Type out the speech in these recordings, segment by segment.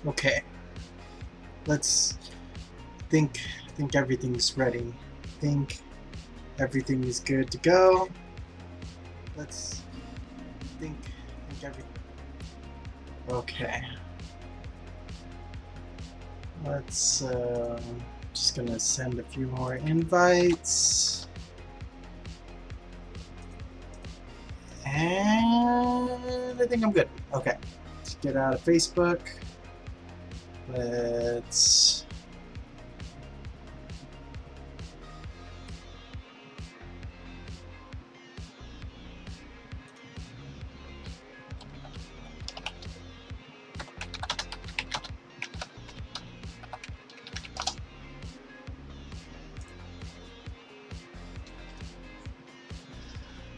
Okay. Let's think everything's ready. Think everything is good to go. Let's think everything. Okay. Let's just gonna send a few more invites. And I think I'm good. Okay. Let's get out of Facebook. Let's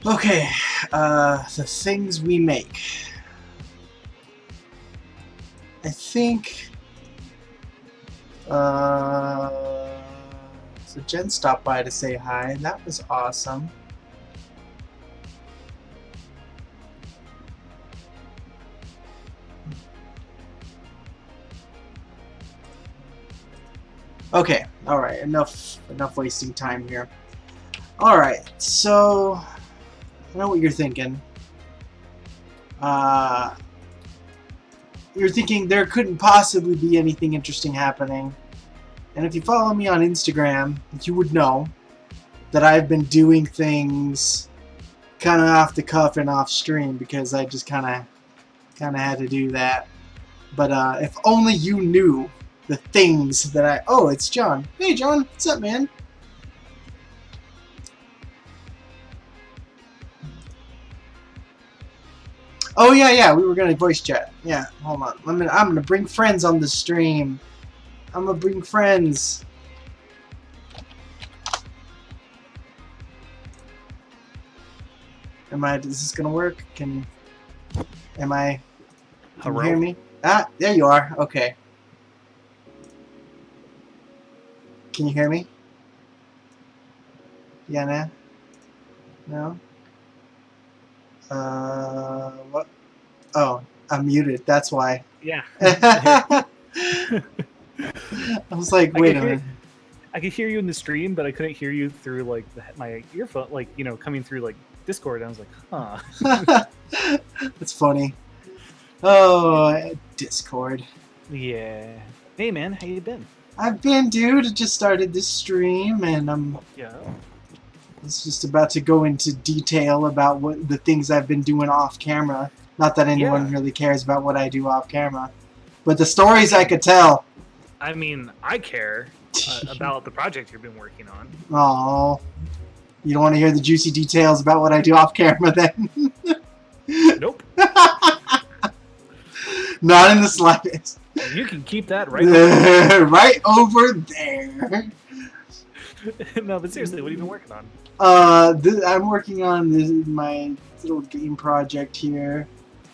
okay, the things we make. I think, so Jen stopped by to say hi, and that was awesome. Okay, alright, enough wasting time here. Alright, so, I know what you're thinking. You're thinking there couldn't possibly be anything interesting happening. And if you follow me on Instagram, you would know that I've been doing things kind of off the cuff and off stream because I just kind of had to do that. But if only you knew the things that I... Oh, it's John. Hey, John. What's up, man? Oh, yeah. We were going to voice chat. Yeah, hold on. I'm gonna bring friends on the stream. I'm gonna bring friends. Is this gonna work? Can you hear me? Ah, there you are. Okay. Can you hear me? Yeah, no? What? Oh, I'm muted. That's why. Yeah. I was like, wait a minute. I could hear you in the stream, but I couldn't hear you through like my earphone, like coming through like Discord. I was like, huh. That's funny. Oh, Discord. Yeah. Hey man, how you been? I've been, dude. I just started this stream, and I'm just about to go into detail about what the things I've been doing off camera. Not that anyone really cares about what I do off camera, but the stories I could tell. I mean, I care about the project you've been working on. Oh, you don't want to hear the juicy details about what I do off camera, then? Nope. Not in the slightest. You can keep that right over there. No, but seriously, what have you been working on? I'm working on my little game project here.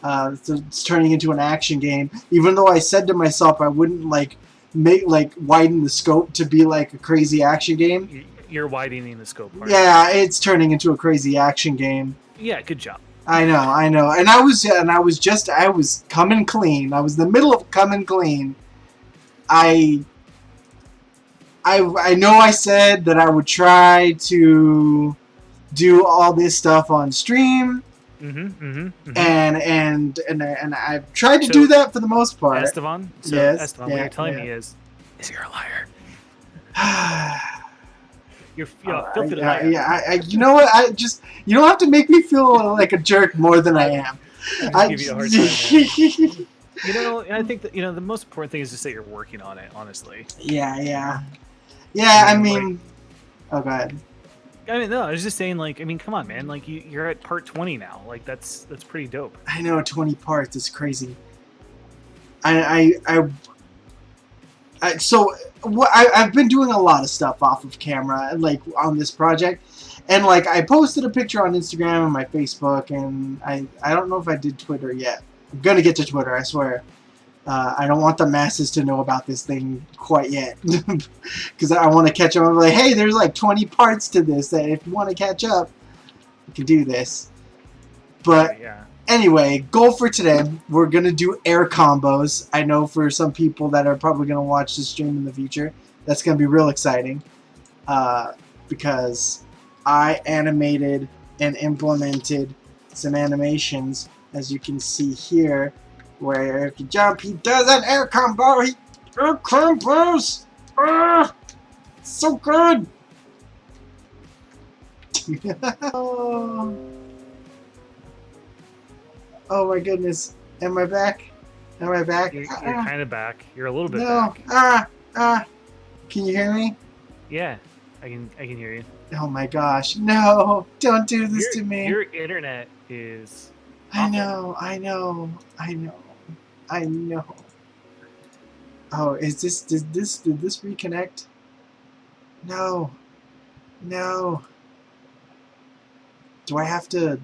So it's turning into an action game. Even though I said to myself I wouldn't widen the scope to be like a crazy action game. You're widening the scope. Yeah, it's turning into a crazy action game. Yeah, good job. I know, and I was coming clean. I was in the middle of coming clean. I know I said that I would try to do all this stuff on stream. And I've tried to do that for the most part. Esteban? Yes. Esteban, what you're telling me is you're a liar. You're filthy liar. Yeah, you know what? You don't have to make me feel like a jerk more than I am. I give you a hard time. You know, I think that the most important thing is just that you're working on it. Honestly. Yeah. I mean, oh, go ahead. I mean, no, I was just saying, come on, man. Like, you're at part 20 now. Like, that's pretty dope. I know, 20 parts. It's crazy. So I've been doing a lot of stuff off of camera, like on this project, and like I posted a picture on Instagram and my Facebook, and I don't know if I did Twitter yet. I'm gonna get to Twitter, I swear. I don't want the masses to know about this thing quite yet, because I want to catch up. I'm like, hey, there's like 20 parts to this. That if you want to catch up, you can do this. But Anyway, goal for today, we're going to do air combos. I know for some people that are probably going to watch this stream in the future, that's going to be real exciting. Because I animated and implemented some animations, as you can see here, where if you jump, he does an air combo. Air combos! So good! Oh. Oh my goodness. Am I back? Am I back? You're kind of back. You're a little bit back. Can you hear me? Yeah, I can hear you. Oh my gosh. No, don't do this to me. Your internet is I know. Oh, did this reconnect? No. Do I have to?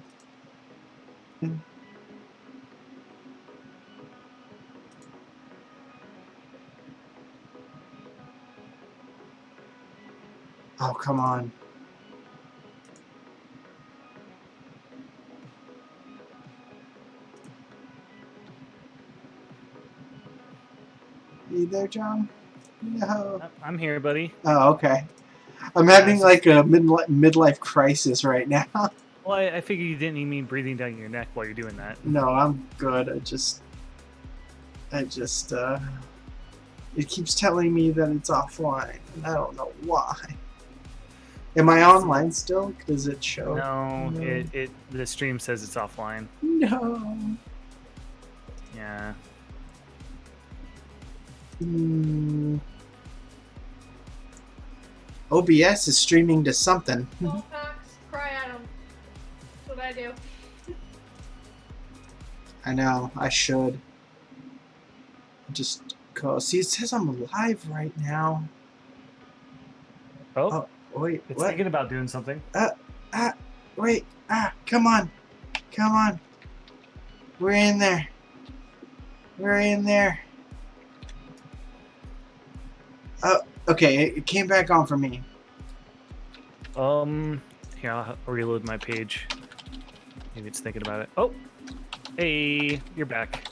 Oh, come on. You there, John? No. I'm here, buddy. Oh, okay. I'm having like a midlife crisis right now. Well, I figured you didn't need me breathing down your neck while you're doing that. No, I'm good. It keeps telling me that it's offline, and I don't know why. Am I online still? Does it show? No, the stream says it's offline. No. Yeah. OBS is streaming to something. Don't cry at him. That's what I do. I know, I should. Just go. See, it says I'm live right now. Oh, wait, it's what? thinking about doing something. Wait, come on. We're in there. Oh, okay, it came back on for me. Here, I'll reload my page. Maybe it's thinking about it. Oh, hey, you're back.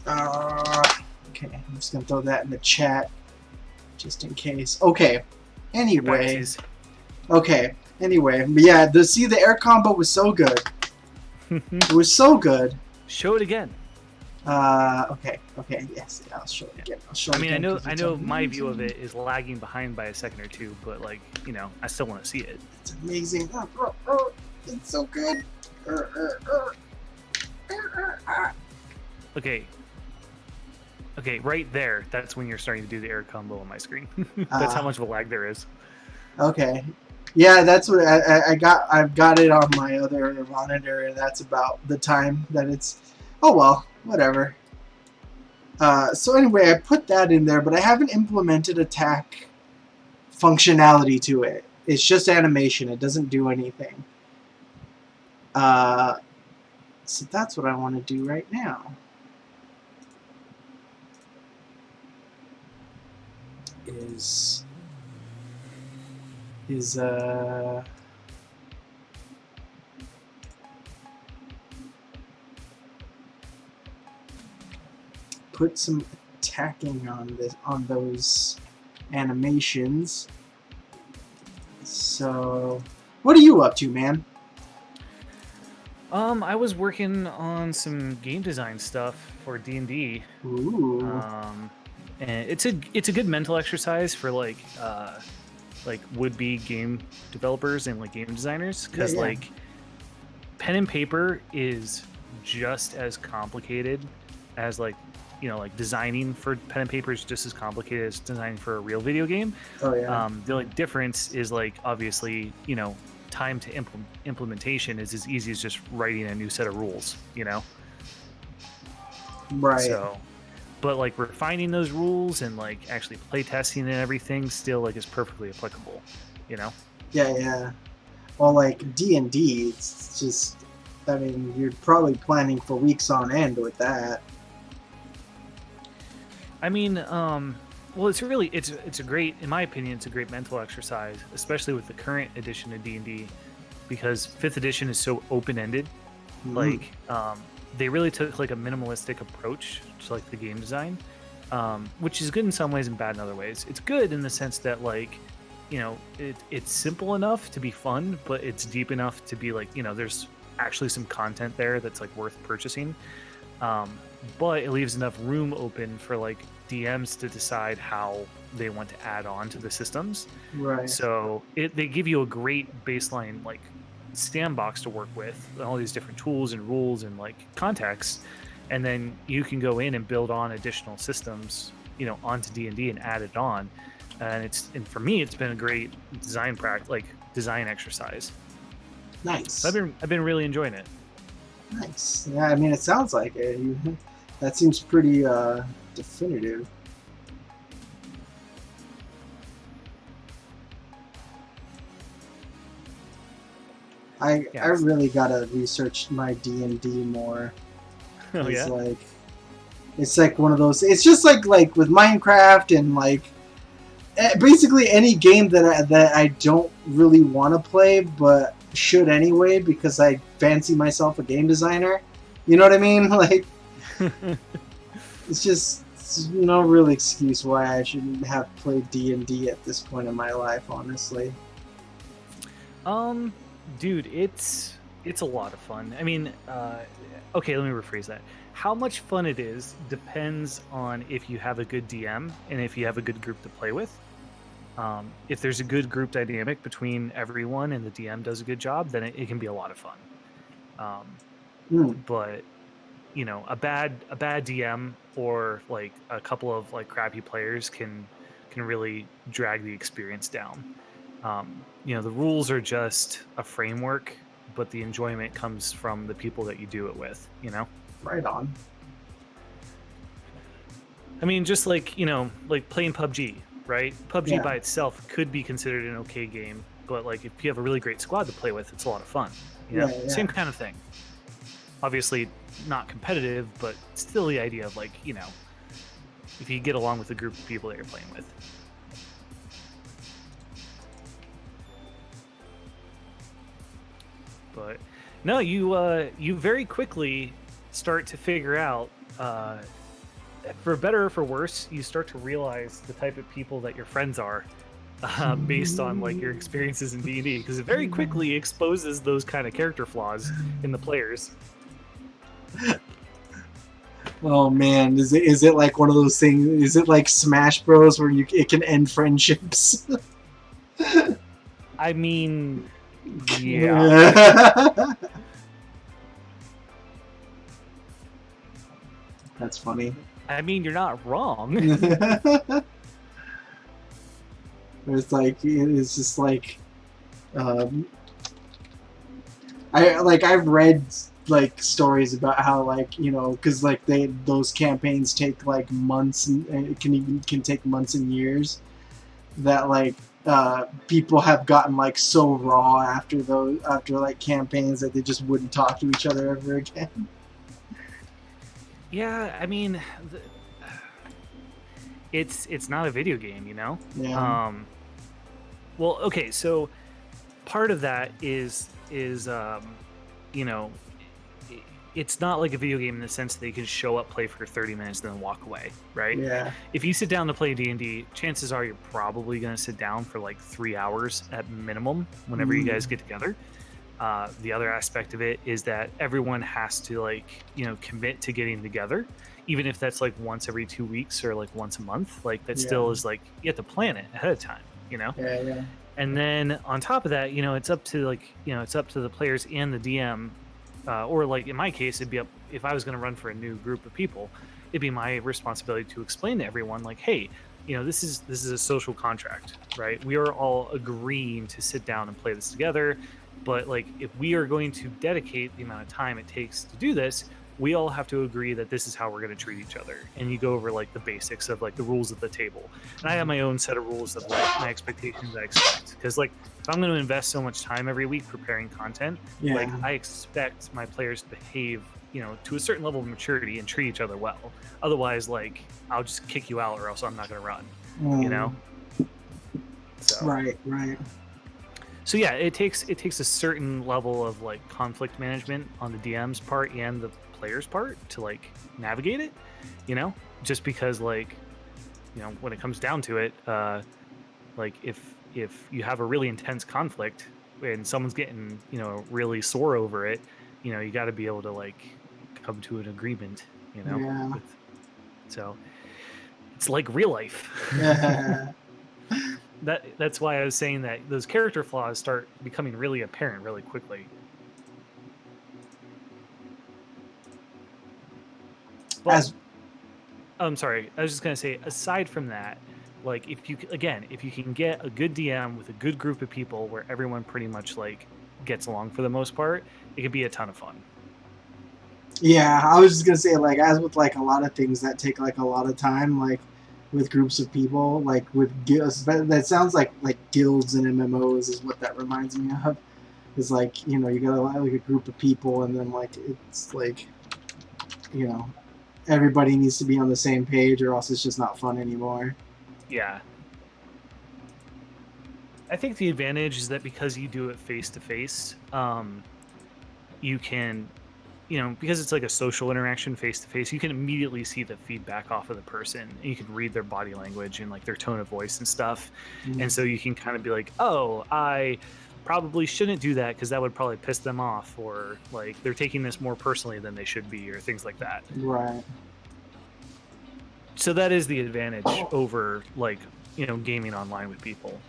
Okay, I'm just gonna throw that in the chat, just in case. Okay. Anyway. Okay. Anyway, but yeah, the air combo was so good. It was so good. Show it again. Okay, yes, I'll show it again. I know my view of it is lagging behind by a second or two, but like, I still want to see it. It's amazing. It's so good. Okay, right there. That's when you're starting to do the air combo on my screen. That's how much of a lag there is. Okay. Yeah, that's what I got. I've got it on my other monitor, and that's about the time that it's. Oh well, whatever. So anyway, I put that in there, but I haven't implemented attack functionality to it. It's just animation. It doesn't do anything. So that's what I want to do right now. Is put some attacking on those animations. So, what are you up to, man? I was working on some game design stuff for D&D. Ooh. And it's a good mental exercise for like would-be game developers and like game designers, because like pen and paper is just as complicated as like designing for pen and paper is just as complicated as designing for a real video game. Oh yeah. The like difference is like obviously time to implementation is as easy as just writing a new set of rules, Right. So, but like refining those rules and like actually play testing and everything still like is perfectly applicable, Yeah. Well, like D&D, it's just, I mean, you're probably planning for weeks on end with that. I mean, well, it's a great, in my opinion, it's a great mental exercise, especially with the current edition of D&D, because 5th edition is so open-ended. Like they really took like a minimalistic approach to like the game design, which is good in some ways and bad in other ways. It's good in the sense that like, you know, it's simple enough to be fun, but it's deep enough to be like, you know, there's actually some content there that's like worth purchasing. But it leaves enough room open for like DMs to decide how they want to add on to the systems. Right. So they give you a great baseline like sandbox to work with, all these different tools and rules and like contexts, and then you can go in and build on additional systems, you know, onto D&D and add it on. And for me, it's been a great design design exercise. Nice. So I've been really enjoying it. Nice. Yeah, I mean, it sounds like it. That seems pretty definitive. I really gotta research my D&D more. Oh yeah. It's like one of those. It's just like with Minecraft and like basically any game that I don't really want to play, but should anyway because I fancy myself a game designer. You know what I mean? Like, it's no real excuse why I shouldn't have played D&D at this point in my life, honestly. Dude, it's a lot of fun. I mean, okay, let me rephrase that. How much fun it is depends on if you have a good DM and if you have a good group to play with. If there's a good group dynamic between everyone and the DM does a good job, then it can be a lot of fun. But you know, a bad DM or like a couple of like crappy players can really drag the experience down. You know, the rules are just a framework, but the enjoyment comes from the people that you do it with, you know? Right on. I mean, just like, you know, like playing PUBG, right? PUBG Yeah. by itself could be considered an okay game, but like if you have a really great squad to play with, it's a lot of fun. You know? Yeah. Same kind of thing. Obviously not competitive, but still the idea of like, you know, if you get along with the group of people that you're playing with. But no, you very quickly start to figure out, for better or for worse, you start to realize the type of people that your friends are, based on like your experiences in D&D, because it very quickly exposes those kind of character flaws in the players. Oh man, is it like one of those things? Is it like Smash Bros where it can end friendships? I mean, yeah. That's funny. I mean, you're not wrong. It's just like, I've read like stories about how like, you know, because like those campaigns take like months and it can take months and years, that like people have gotten like so raw after like campaigns that they just wouldn't talk to each other ever again. Yeah, I mean, it's not a video game, you know? Yeah. Well, okay, so part of that is you know, it's not like a video game in the sense that you can show up, play for 30 minutes, and then walk away, right? Yeah. If you sit down to play D&D, chances are you're probably going to sit down for like 3 hours at minimum whenever you guys get together. The other aspect of it is that everyone has to like, you know, commit to getting together, even if that's like once every 2 weeks or like once a month. Like that still is like, you have to plan it ahead of time, you know? Yeah. And then on top of that, you know, it's up to like, you know, it's up to the players and the DM, or like in my case, it'd be up if I was going to run for a new group of people, it'd be my responsibility to explain to everyone like, hey, you know, this is a social contract, right? We are all agreeing to sit down and play this together. But like, if we are going to dedicate the amount of time it takes to do this, we all have to agree that this is how we're going to treat each other. And you go over like the basics of like the rules of the table. And I have my own set of rules of like my expectations I expect. Because like, if I'm going to invest so much time every week preparing content, like I expect my players to behave, you know, to a certain level of maturity and treat each other well. Otherwise, like, I'll just kick you out or else I'm not going to run, you know? So. Right. So yeah, it takes a certain level of like conflict management on the DM's part and the player's part to like navigate it, you know, just because like, you know, when it comes down to it, like if you have a really intense conflict and someone's getting, you know, really sore over it, you know, you got to be able to like come to an agreement, you know. Yeah. So it's like real life. That's why I was saying that those character flaws start becoming really apparent really quickly. But, I'm sorry. I was just gonna say, aside from that, like if you can get a good DM with a good group of people where everyone pretty much like gets along for the most part, it could be a ton of fun. Yeah, I was just gonna say, like, as with like a lot of things that take like a lot of time, like with groups of people, like with guilds. That sounds like guilds and MMOs is what that reminds me of. Is like, you know, you got like a group of people, and then like it's like, you know, everybody needs to be on the same page, or else it's just not fun anymore. Yeah. I think the advantage is that because you do it face to face, you can, you know, because it's like a social interaction face to face, you can immediately see the feedback off of the person. And you can read their body language and like their tone of voice and stuff. And so you can kind of be like, oh, I probably shouldn't do that because that would probably piss them off, or like they're taking this more personally than they should be, or things like that. Right. So that is the advantage over like, you know, gaming online with people.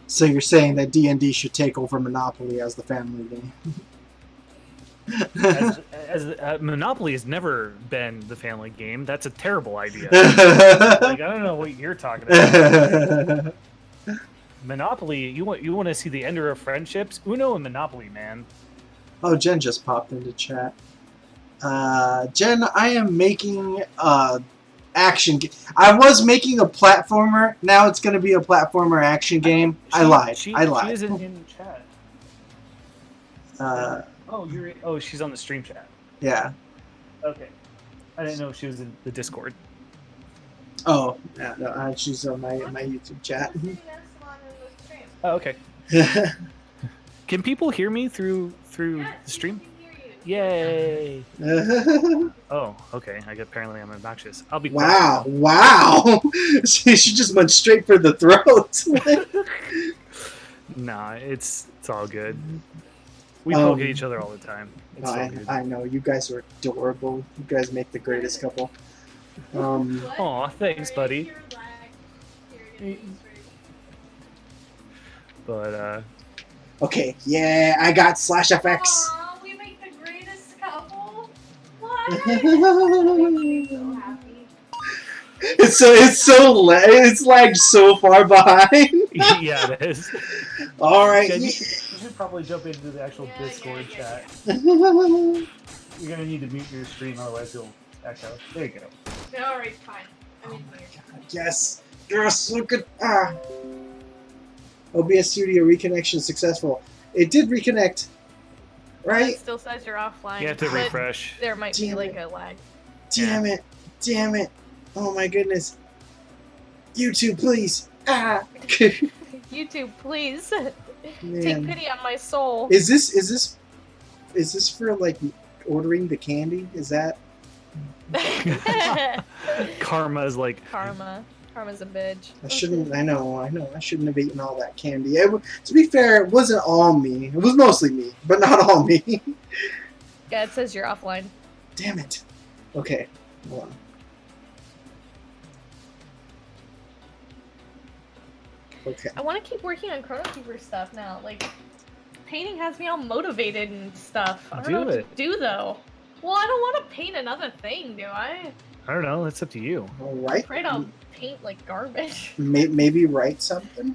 So you're saying that D&D should take over Monopoly as the family game? Monopoly has never been the family game. That's a terrible idea. Like, I don't know what you're talking about. Monopoly, you want to see the ender of friendships? Uno and Monopoly, man. Oh, Jen just popped into chat. Jen, I am making action. I was making a platformer. Now it's going to be a platformer action game. I lied. She isn't in chat. She's on the stream chat. Yeah. Okay. I didn't know if she was in the Discord. Oh, yeah, no, she's on my YouTube chat. Oh, okay. Can people hear me through the stream? Yay! Oh, okay. Apparently I'm obnoxious. I'll be quiet. Wow! She just went straight for the throat. Nah, it's all good. We poke at each other all the time. It's all good. I know. You guys are adorable. You guys make the greatest couple. Aw, thanks, buddy. But, okay, yeah, I got /FX. Aww, we make the greatest couple. What? So happy. It's lagged so far behind. Yeah, it is. All right. You should probably jump into the actual Discord chat. You're gonna need to mute your stream, otherwise you'll echo. There you go. Alright, fine. I'm in here. Yes. Look at OBS Studio reconnection successful. It did reconnect, right? It still says you're offline. You have to but refresh. There might be like a lag. Damn it. Damn it. Oh my goodness. YouTube, please. YouTube, please. Man. Take pity on my soul. Is this for like ordering the candy? Is that Karma's like Karma's a bitch. I know. I shouldn't have eaten all that candy. To be fair, it wasn't all me. It was mostly me, but not all me. Yeah, it says you're offline. Damn it. Okay, hold on. Okay. I want to keep working on Chrono Keeper stuff now. Like, painting has me all motivated and stuff. I don't know what to do, though. Well, I don't want to paint another thing, do I? I don't know. It's up to you. All right. I'm afraid I'll paint like garbage. Maybe write something?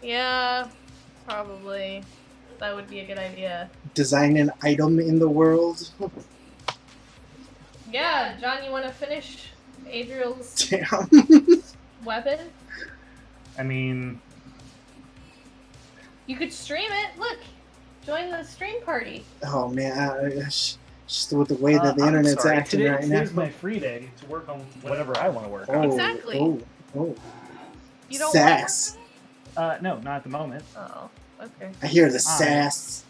Yeah, probably. That would be a good idea. Design an item in the world? Yeah, John, you want to finish Adriel's Damn. weapon? I mean, you could stream it. Look, join the stream party. Oh man, just with the way that the internet's acting right now. Today's my free day to work on whatever I want to work on. Exactly. Oh. You don't Sass. No, not at the moment. Oh, okay. I hear the sass.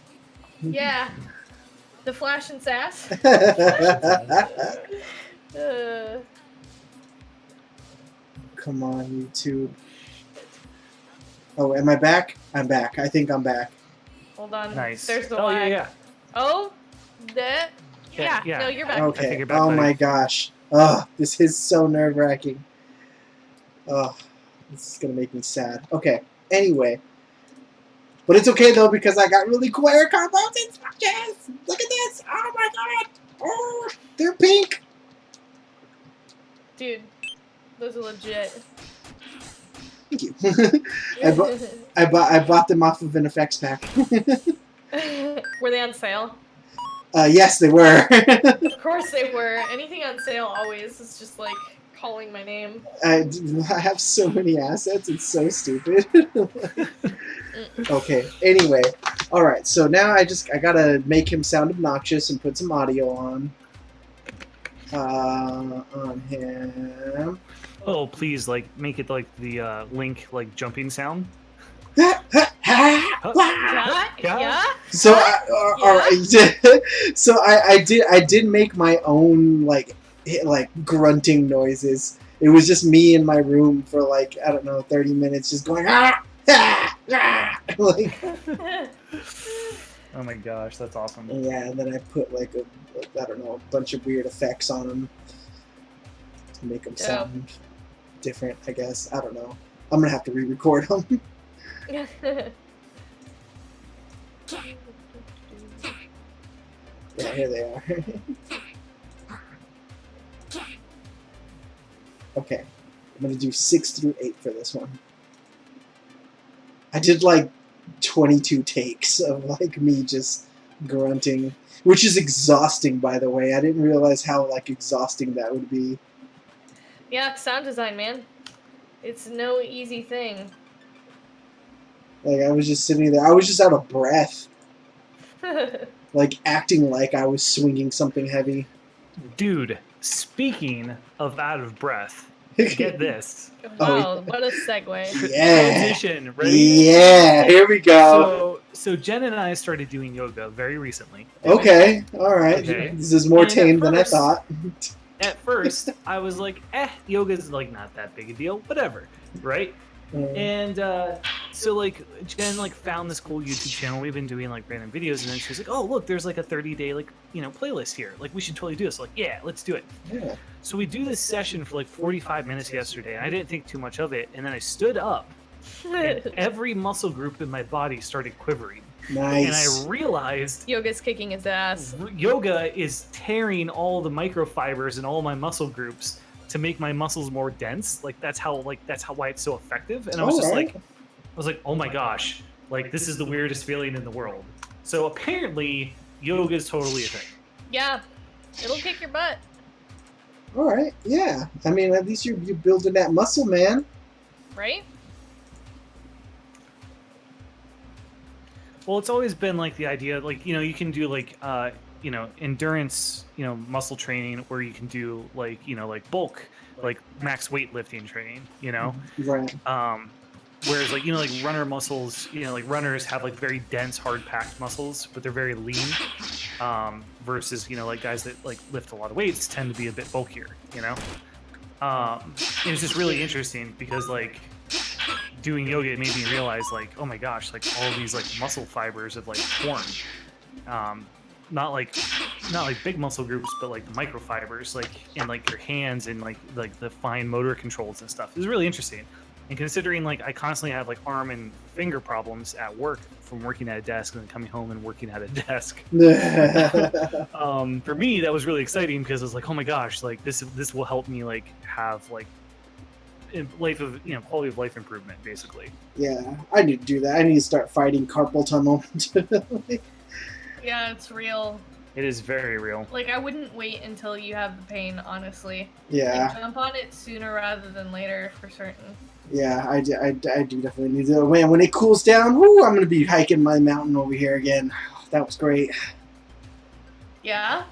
Yeah. The flash and sass. Come on, YouTube. Oh, am I back? I'm back. I think I'm back. Hold on. Nice. There's the oh lag. yeah. Oh, that. Yeah. Yeah. No, you're back. Okay. you're back, Oh buddy. my gosh. Oh, this is so nerve-wracking. Oh, this is gonna make me sad. Okay. Anyway. But it's okay though because I got really cool air combos and swatches. Look at this. Oh my god. Oh, they're pink. Dude, those are legit. Thank you. I bought them off of an effects pack. Were they on sale? Yes, they were. Of course they were. Anything on sale always is just like calling my name. I have so many assets. It's so stupid. Okay. Anyway, all right. So now I gotta make him sound obnoxious and put some audio on him. Oh, please, like make it like the Link like jumping sound. Yeah? So all right. So I did make my own like grunting noises. It was just me in my room for like I don't know 30 minutes just going like. Oh my gosh, that's awesome. Yeah, and then I put like I don't know, a bunch of weird effects on them to make them sound different, I guess. I don't know. I'm gonna have to re-record them. Yeah, here they are. Okay, I'm gonna do 6 through 8 for this one. I did like 22 takes of like me just grunting, which is exhausting, by the way. I didn't realize how like exhausting that would be. Yeah, sound design, man. It's no easy thing. Like I was just sitting there. I was just out of breath, like acting like I was swinging something heavy. Dude, speaking of out of breath, get this. Wow, what a segue. Yeah. Transition, ready? Yeah, here we go. So Jen and I started doing yoga very recently. Okay, all right. Okay. This is more And tame at than I first- thought. At first, I was like, yoga's like not that big a deal, whatever, right? And so like Jen like found this cool YouTube channel. We've been doing like random videos, and then she was like, "Oh, look, there's like a 30-day like playlist here. Like we should totally do this." Like, yeah, let's do it. Yeah. So we do this session for like 45 minutes yesterday, and I didn't think too much of it. And then I stood up, and every muscle group in my body started quivering. Nice. And I realized Yoga's kicking his ass. yoga is tearing all the microfibers in all my muscle groups to make my muscles more dense. Like that's why it's so effective. And I was just like, oh my gosh, like this is the weirdest feeling in the world. So apparently yoga is totally a thing. Yeah, it'll kick your butt. All right. Yeah. I mean, at least you're building that muscle, man. Right? Well, it's always been like the idea, like, you can do like, endurance, muscle training, or you can do like, like bulk, like max weightlifting training, Right. Whereas like, like runner muscles, like runners have like very dense, hard packed muscles, but they're very lean. Versus, like guys that like lift a lot of weights tend to be a bit bulkier, It was just really interesting because like, doing yoga, it made me realize like, oh my gosh, like all these like muscle fibers have like formed. Not like big muscle groups, but like the microfibers, like in like your hands and like the fine motor controls and stuff. It was really interesting. And considering like I constantly have like arm and finger problems at work from working at a desk and then coming home and working at a desk. For me, that was really exciting because I was like, oh my gosh, like this will help me like have like life of quality of life improvement basically. Yeah, I need to do that. I need to start fighting carpal tunnel. Yeah, it's real. It is very real. Like I wouldn't wait until you have the pain, honestly. Yeah. Like, jump on it sooner rather than later for certain. Yeah, I do definitely need to. Man, when it cools down, whoo, I'm gonna be hiking my mountain over here again. That was great. Yeah.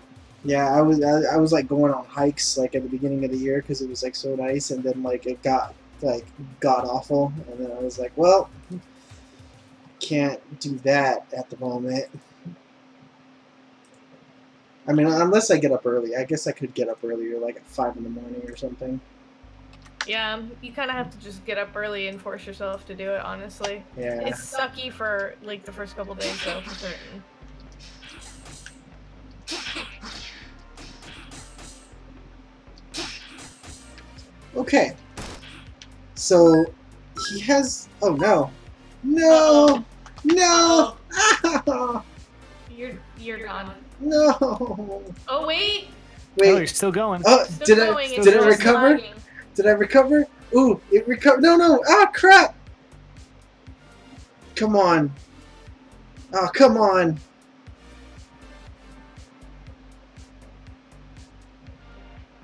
Yeah, I was like going on hikes like at the beginning of the year because it was like so nice, and then like it got like god awful, and then I was like, well, can't do that at the moment. I mean, unless I get up early. I guess I could get up earlier, like at 5 in the morning or something. Yeah, you kind of have to just get up early and force yourself to do it, honestly. Yeah. It's sucky for, like, the first couple days, though, for certain. Okay. So, he has... Oh, no. No! No! You're gone. No! Oh, wait! Oh, you're Wait. still going. Oh, Still did going, I it's did it just recover? lagging. Did I recover? Ooh, it recovered. No, no. Ah, crap! Come on. Oh, come on.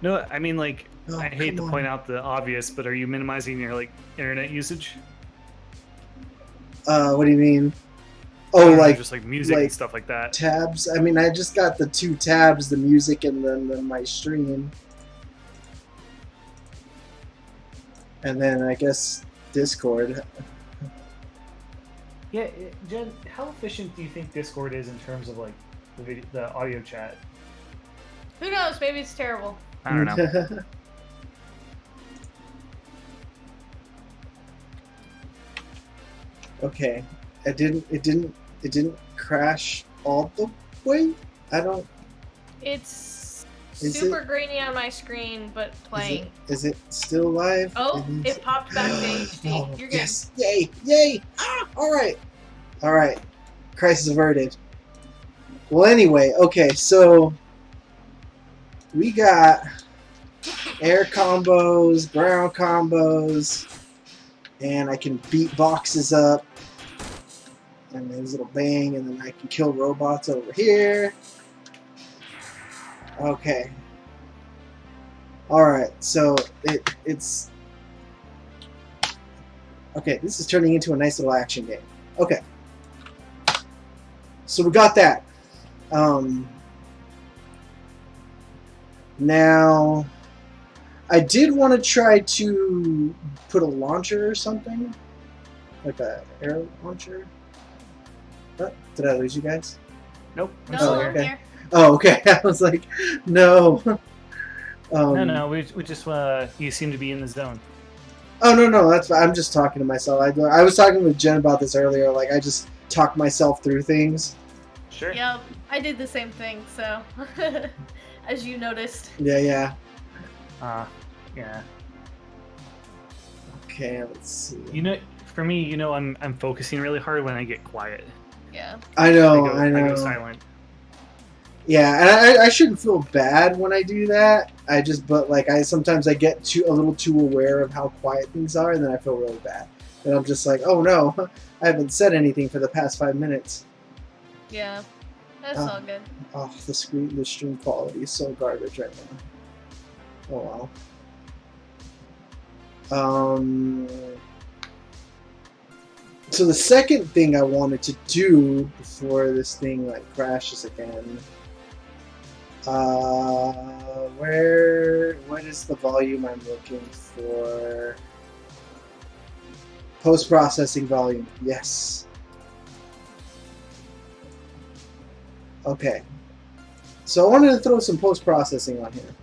No, I mean, like, Oh, I hate to come point on. out the obvious, but are you minimizing your, like, internet usage? What do you mean? Or Oh, like just like music and like stuff like that. tabs? I mean, I just got the 2 tabs, the music and then my stream. And then I guess Discord. Yeah, Jen, how efficient do you think Discord is in terms of like the audio chat? Who knows? Maybe it's terrible. I don't know. Okay. It didn't crash all the way? I don't It's Is super grainy on my screen, but playing. is it still live? Oh, needs- it popped back to HD. Oh, You're good. yes! Yay! Yay! Ah, alright. Alright. Crisis averted. Well anyway, okay, so we got air combos, ground combos, and I can beat boxes up. And there's a little bang, and then I can kill robots over here. Okay. Alright, so it's... Okay, this is turning into a nice little action game. Okay. So we got that. Now, I did want to try to put a launcher or something. Like a air launcher. Oh, did I lose you guys? Nope. I'm No, still Oh, here. I'm okay. here. Oh, okay. I was like, no. No, we just you seem to be in the zone. Oh, no, that's fine. I'm just talking to myself. I was talking with Jen about this earlier. Like, I just talk myself through things. Sure. Yep, I did the same thing, so. As you noticed. Yeah. Yeah. Okay, let's see. You know, for me, you know, I'm focusing really hard when I get quiet. Yeah. I know. I go silent. Yeah, and I shouldn't feel bad when I do that. But sometimes I get a little too aware of how quiet things are, and then I feel really bad. And I'm just like, oh no, I haven't said anything for the past 5 minutes. Yeah. That's all good. Oh, the stream quality is so garbage right now. Oh well. So the second thing I wanted to do before this thing like crashes again. What is the volume I'm looking for? Post-processing volume. Yes. Okay. So I wanted to throw some post-processing on here.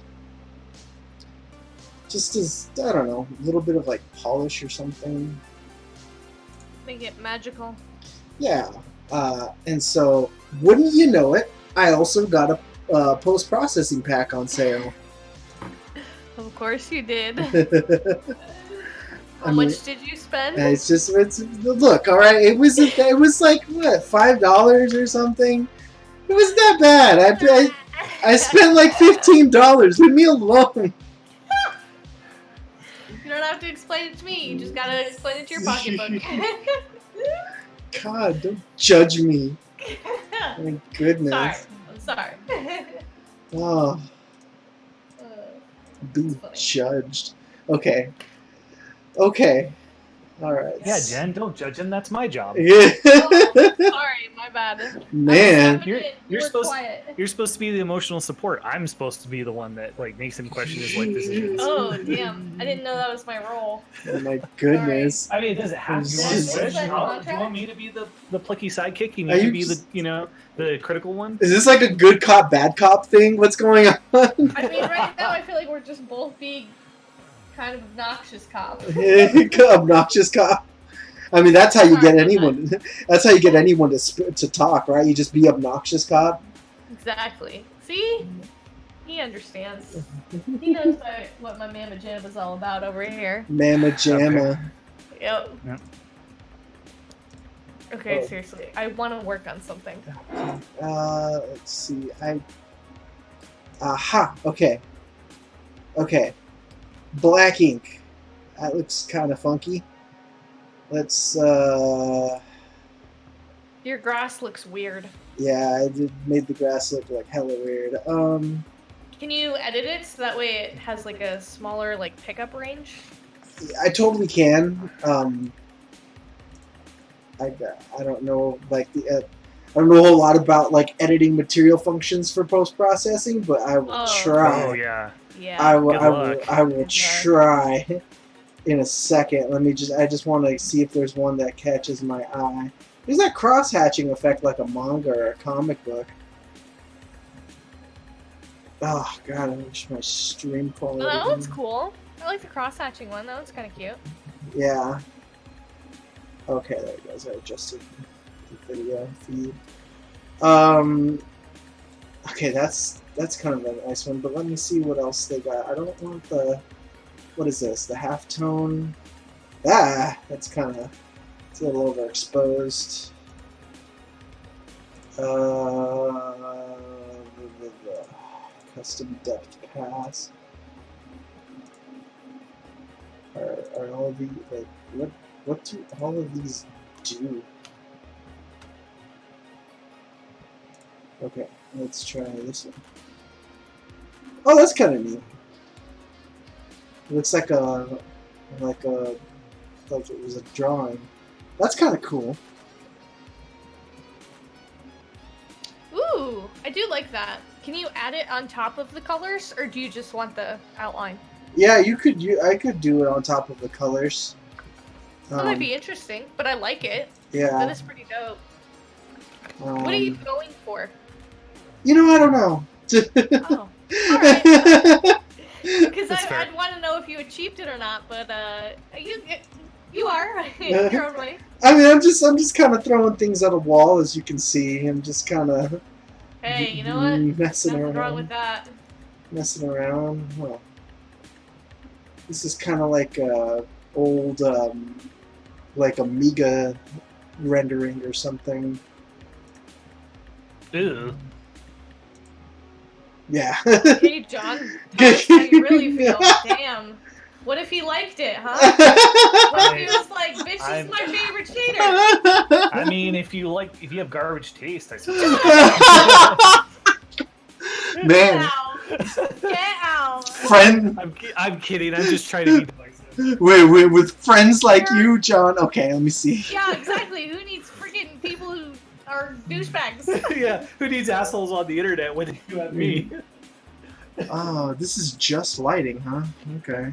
Just as, I don't know, a little bit of like polish or something. Make it magical. Yeah. And so, wouldn't you know it, I also got a post-processing pack on sale. Of course you did. I How mean, much did you spend? it's look, all right. It was like what, $5 or something. It was that bad. I spent like $15. Leave me alone. You don't have to explain it to me. You just gotta explain it to your pocketbook. God, don't judge me. My goodness. Sorry. I'm sorry. Oh, be funny. judged. Okay. All right. Yeah, Jen, don't judge him. That's my job. Yeah. Oh, sorry, my bad. Man. You're We're supposed quiet. you're supposed to be the emotional support. I'm supposed to be the one that like makes him question his life decisions. Oh, damn. I didn't know that was my role. Oh my goodness. I mean, does it have to be This one is- switch? Is that Do you want me to be the plucky sidekick and Are you you can be just- the critical one? Is this like a good cop, bad cop thing? What's going on? I mean, right now I feel like we're just both being kind of obnoxious cops. Obnoxious cop. I mean, that's how you get anyone. That's how you get anyone to talk, right? You just be obnoxious cop. Exactly. See? He understands. He knows what my Mama Jam is all about over here. Mama Jamma. Yep. Yep. Okay, Oh. seriously. I want to work on something. Let's see. Aha. Okay. Okay. Black ink. That looks kind of funky. Let's. Your grass looks weird. Yeah, I made the grass look like hella weird. Can you edit it so that way it has like a smaller like pickup range? I totally can. I don't know like I don't know a whole lot about like editing material functions for post processing, but I will Oh. try. Oh yeah. Yeah. I will. Good I will. luck. I will Good luck. try in a second. Let me just. I just want to see if there's one that catches my eye. There's that cross hatching effect like a manga or a comic book. Oh god, I wish my stream quality. Oh, that one's cool. I like the cross hatching one. That one's kind of cute. Yeah. Okay, there it goes. I adjusted the video feed. Okay, that's kind of a nice one, but let me see what else they got. I don't want the. What is this? The halftone. Ah, that's kind of. It's a little overexposed. Custom depth pass. Are all the like what do all of these do? Okay, let's try this one. Oh, that's kind of neat. It looks like like it was a drawing. That's kind of cool. Ooh, I do like that. Can you add it on top of the colors, or do you just want the outline? Yeah, you could. I could do it on top of the colors. That might be interesting, but I like it. That Yeah. is pretty dope. What are you going for? You know, I don't know. Oh, alright. Because That's fair. I'd want to know if you achieved it or not, but you are your own way. I mean, I'm just kind of throwing things at a wall, as you can see. I'm just kind of Hey, you know what? messing Nothing around. wrong with that. Messing around. Well, this is kind of like a old, like Amiga rendering or something. Ew. Yeah. Hey, John, tell us how you really feel. Damn. What if he liked it, huh? What if he was like, bitch, this is my favorite shader? I mean, if you have garbage taste, I suppose. Man, Get out. friend. I'm kidding. I'm just trying to be divisive. Wait, with friends like you, John. Okay, let me see. Yeah, exactly. Who needs freaking people who are douchebags? Yeah, who needs assholes on the internet when you have me? Oh, this is just lighting, huh? Okay.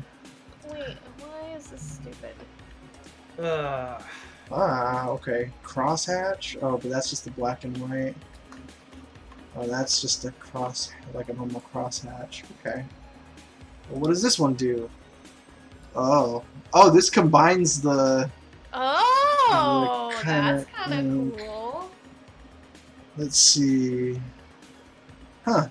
Wait, why is this stupid? Ah, okay. Crosshatch? Oh, but that's just the black and white. Oh, that's just a cross, like a normal crosshatch. Okay. Well, what does this one do? Oh. Oh, this combines the... Oh, kinda that's kind of ink. cool. Let's see... Huh.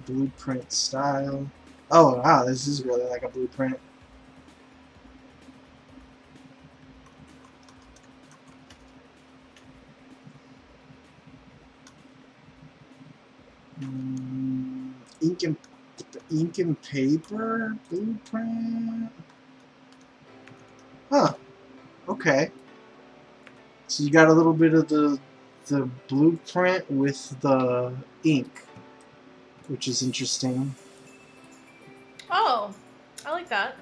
Blueprint style. Oh, wow, this is really like a blueprint. Ink and paper blueprint. Huh. Okay. So you got a little bit of the blueprint with the ink, which is interesting. like that.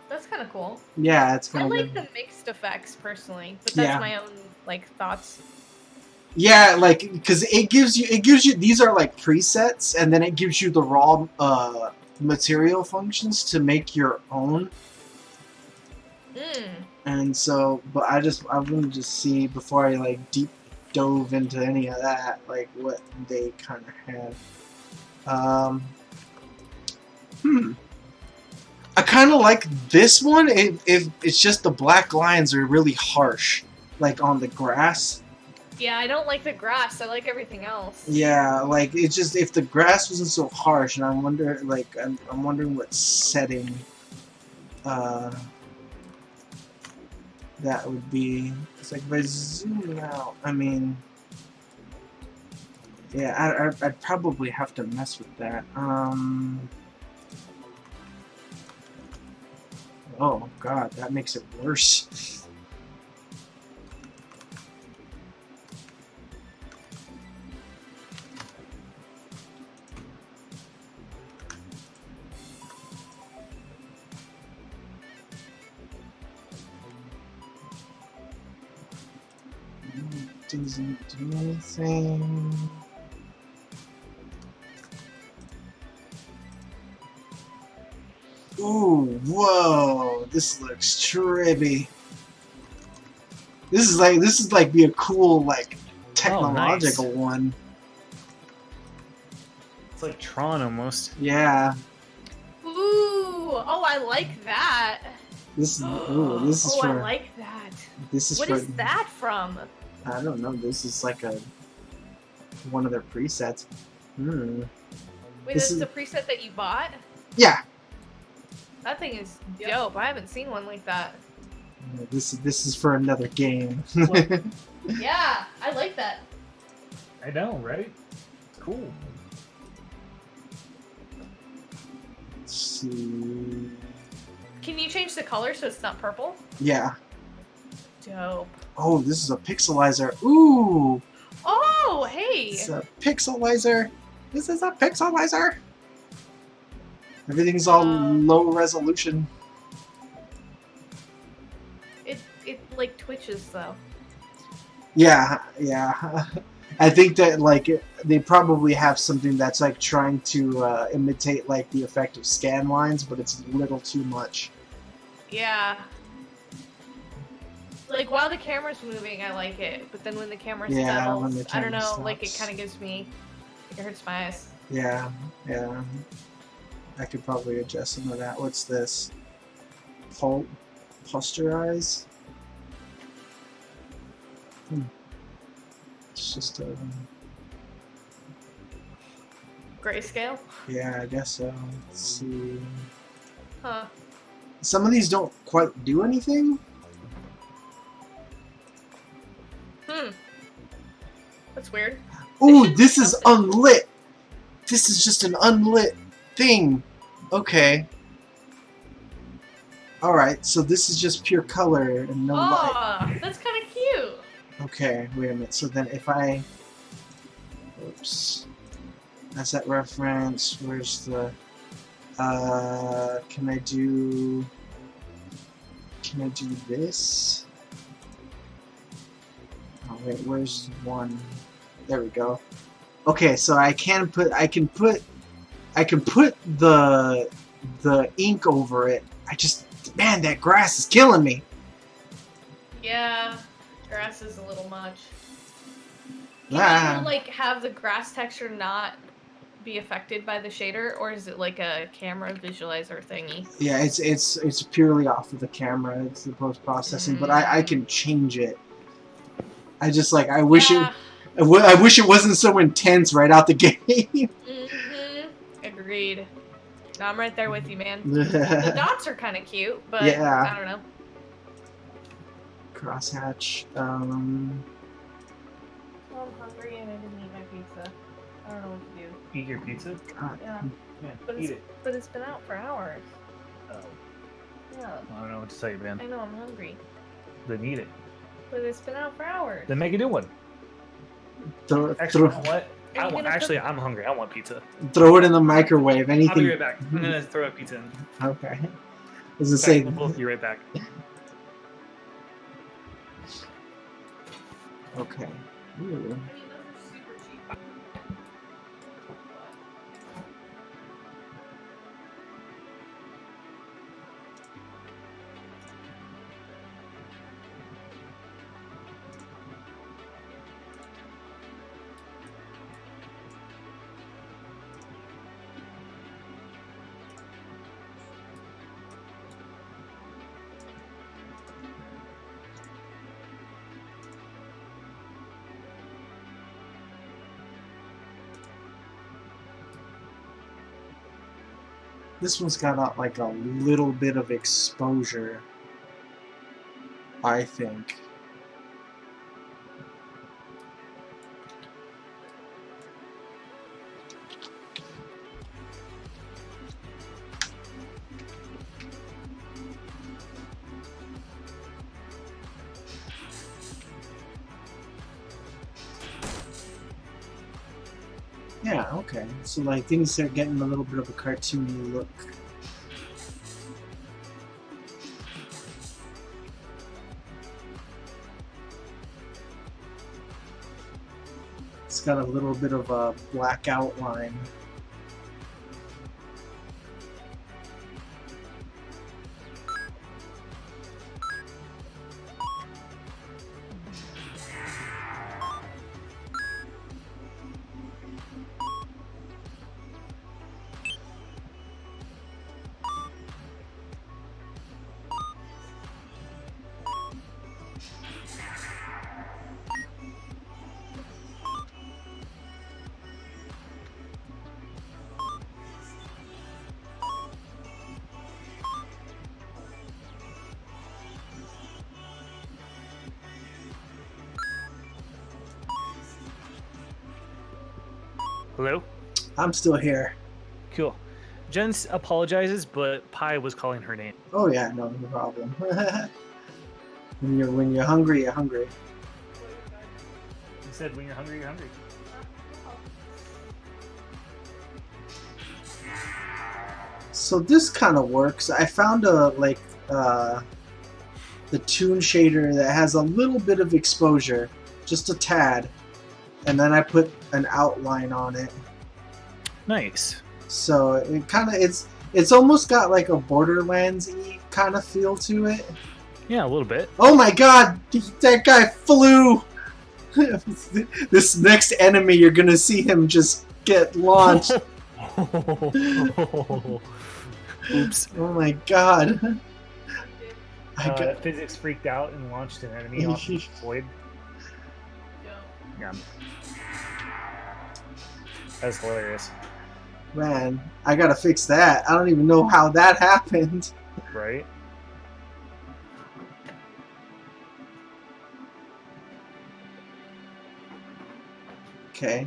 That's kind of cool. Yeah, it's I kind of like good. the mixed effects personally, but that's Yeah. my own like thoughts. Yeah, like because it gives you these are like presets, and then it gives you the raw material functions to make your own. Mm. And so, but I want to just see before I like deep dove into any of that, like what they kind of have. I kind of like this one. If it's just the black lines are really harsh, like on the grass. Yeah, I don't like the grass. I like everything else. Yeah, like it's just if the grass wasn't so harsh, and I'm wondering what setting that would be. It's like if I zoom out, I mean, yeah, I'd probably have to mess with that. Oh god, that makes it worse. Doesn't do anything. Ooh, whoa! This looks trippy. This is like be a cool like technological one. It's like Tron almost. Yeah. Ooh! Oh, I like that. This is Oh, for. I like that. This is What for. is that from? I don't know. This is like one of their presets. Hmm. Wait, This that's is- the preset that you bought? Yeah. That thing is dope. I haven't seen one like that. This is for another game. Yeah, I like that. I know, right? Cool. Let's see. Can you change the color so it's not purple? Yeah. Dope. Oh, this is a pixelizer. Ooh. Oh, hey! It's a pixelizer. This is a pixelizer. Everything's all low resolution. It like twitches though. Yeah, yeah. I think that like they probably have something that's like trying to imitate like the effect of scan lines, but it's a little too much. Yeah. Like while the camera's moving, I like it, but then when the camera Yeah, settles, when the I don't know, camera like it stops. kind of gives me, like it hurts my eyes. Yeah, yeah. I could probably adjust some of that. What's this? Posturize? It's just a... Grayscale? Yeah, I guess so. Let's see... Huh. Some of these don't quite do anything. That's weird. Ooh, should this do is something. unlit! This is just an unlit thing. Okay. Alright, so this is just pure color and no light. Oh, that's kind of cute. Okay, wait a minute. So then if I... Oops. That's that reference. Where's the... Can I do this? Oh wait, where's one? There we go. Okay, so I can put the ink over it. Man, that grass is killing me. Yeah, grass is a little much. Can Ah. you like have the grass texture not be affected by the shader, or is it like a camera visualizer thingy? Yeah, it's purely off of the camera. It's the post processing, but I can change it. I just like I wish Yeah. I wish it wasn't so intense right out the gate. Mm-hmm. Agreed. No, I'm right there with you, man. The dots are kind of cute, but Yeah. I don't know. Crosshatch. Oh, I'm hungry and I didn't eat my pizza. I don't know what to do. Eat your pizza? God. Yeah, Yeah, but eat it. it's been out for hours. Oh, Yeah, I don't know what to tell you, man. I know I'm hungry, Then eat it. but it's been out for hours. Then make a new one. Throw, Actually, throw, you know what? Are you gonna Actually, I'm hungry. I want pizza. throw it in the microwave. I'll Anything. be right back. I'm gonna throw a pizza in. Okay. As I say, we'll both be right back. Okay. Ooh. This one's got like a little bit of exposure, I think. Yeah, okay. So like things are getting a little bit of a cartoony look. It's got a little bit of a black outline. Hello? I'm still here. Cool. Jen apologizes, but Pi was calling her name. Oh yeah, no problem. when you're hungry, you're hungry. You said when you're hungry, you're hungry. So this kind of works. I found the toon shader that has a little bit of exposure, just a tad, and then I put an outline on it. Nice. So it kind of it's almost got like a Borderlands-y kind of feel to it. Yeah, a little bit. Oh my god, that guy flew! This next enemy, you're gonna see him just get launched. Oops. Oh my god. Physics freaked out and launched an enemy off the void. Yeah. That's hilarious. Man, I gotta fix that. I don't even know how that happened. Right? Okay.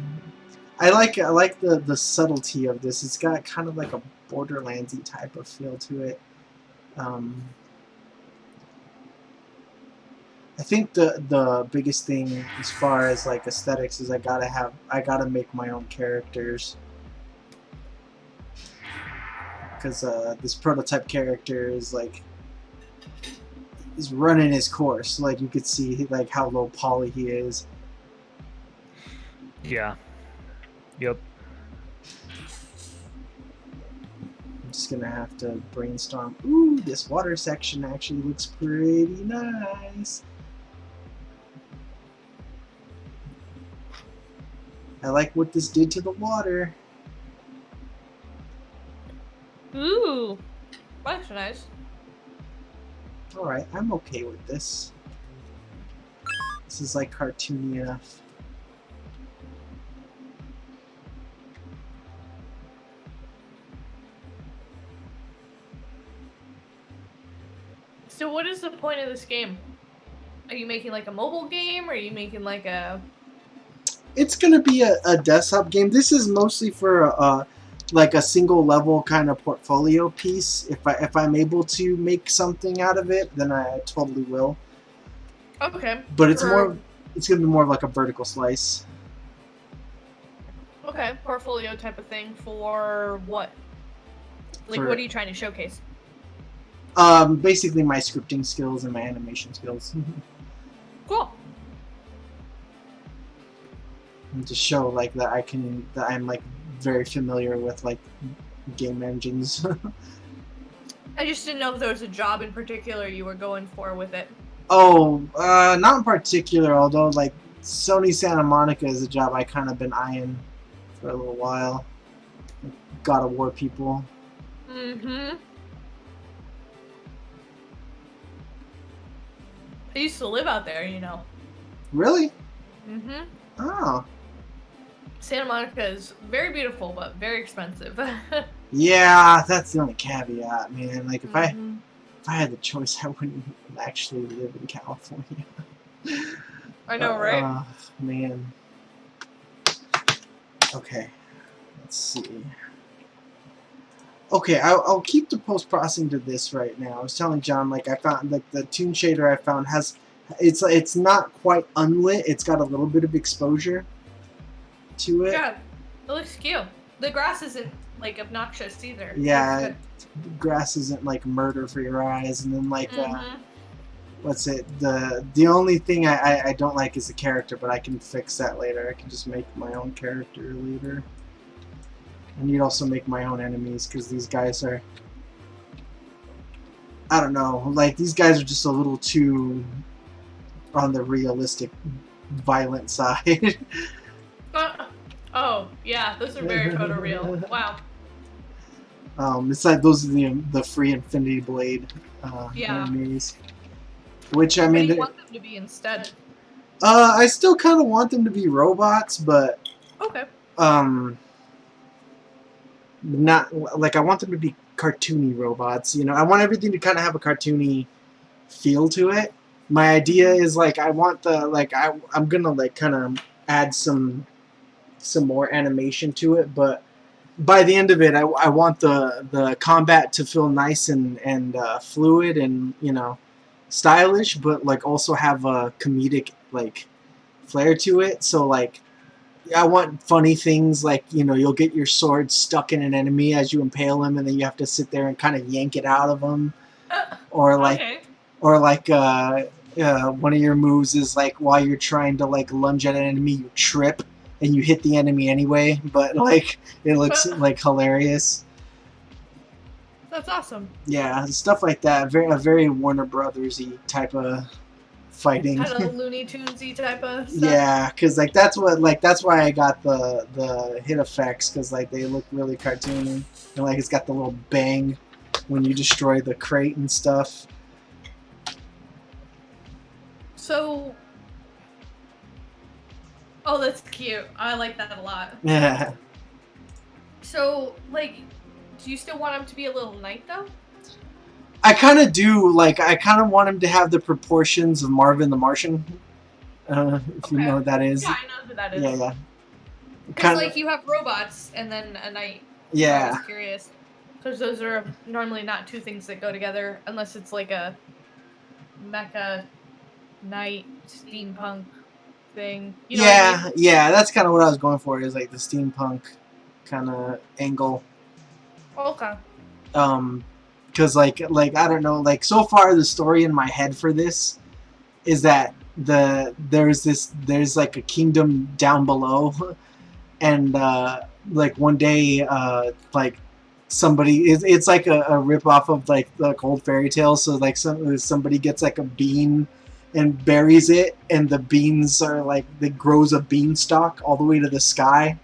I like the subtlety of this. It's got kind of like a Borderlands-y type of feel to it. I think the biggest thing as far as like aesthetics is I gotta make my own characters. Because this prototype character is like is running his course. Like you could see like how low poly he is. Yeah. Yep. I'm just gonna have to brainstorm. Ooh, this water section actually looks pretty nice. I like what this did to the water. Ooh, that's nice. Alright, I'm okay with this. This is like cartoony enough. So what is the point of this game? Are you making like a mobile game, or are you making like a... It's gonna be a desktop game. This is mostly for like a single level kind of portfolio piece. If I'm able to make something out of it, then I totally will. Okay. But it's gonna be more of like a vertical slice. Okay, portfolio type of thing for what? Like, what are you trying to showcase? Basically my scripting skills and my animation skills. Cool. And to show like that I'm like very familiar with like game engines. I just didn't know if there was a job in particular you were going for with it. Oh, not in particular, although like Sony Santa Monica is a job I kind of been eyeing for a little while. God of War people. Mm-hmm. I used to live out there, you know. Really? Mm-hmm. Oh. Santa Monica is very beautiful, but very expensive. Yeah, that's the only caveat, man. Like if Mhm. if I had the choice, I wouldn't actually live in California. I know, right? Man. Okay. Let's see. Okay, I'll keep the post-processing to this right now. I was telling John, like, I found, like, the Toon Shader I found has, it's not quite unlit. It's got a little bit of exposure to it. Yeah, it looks cute. The grass isn't, like, obnoxious either. Yeah, grass isn't, like, murder for your eyes. And then, like, what's it? The only thing I don't like is the character, but I can fix that later. I can just make my own character later. And you'd also make my own enemies, because these guys are... I don't know, like, these guys are just a little too on the realistic, violent side. Oh, yeah, those are very photoreal. Wow. It's like those are the free Infinity Blade Yeah. enemies. Which, I What mean... do you want them to be instead? I still kind of want them to be robots, but... Okay. Not like I want them to be cartoony robots. You know, I want everything to kind of have a cartoony feel to it. My idea is like I want the like I'm gonna like kind of add some more animation to it, but by the end of it, I want the combat to feel nice and fluid and, you know, stylish, but like also have a comedic like flair to it. So like, I want funny things like, you know, you'll get your sword stuck in an enemy as you impale him, and then you have to sit there and kind of yank it out of him, or like, Okay. or like one of your moves is like while you're trying to like lunge at an enemy, you trip and you hit the enemy anyway, but like it looks like hilarious. That's awesome. Yeah, stuff like that. A very Warner Brothers-y type of fighting. Kind of Looney Tunesy type of stuff. Yeah, because like that's why I got the hit effects, because like they look really cartoony, and like it's got the little bang when you destroy the crate and stuff. So, oh, that's cute. I like that a lot. Yeah. So, like, do you still want him to be a little knight though? I kind of do. Like, I kind of want him to have the proportions of Marvin the Martian. If you know what that is. Yeah, I know who that is. Yeah, yeah. Because, like, you have robots and then a knight. Yeah. I was curious. Because those are normally not two things that go together, unless it's like a mecha knight steampunk thing. You know what I mean? Yeah, that's kind of what I was going for, is like the steampunk kind of angle. Okay. Because like I don't know, like so far the story in my head for this is that there's like a kingdom down below, and like one day like somebody it's like a rip off of like old fairy tales. So like somebody gets like a bean and buries it, and the beans are like it grows a beanstalk all the way to the sky.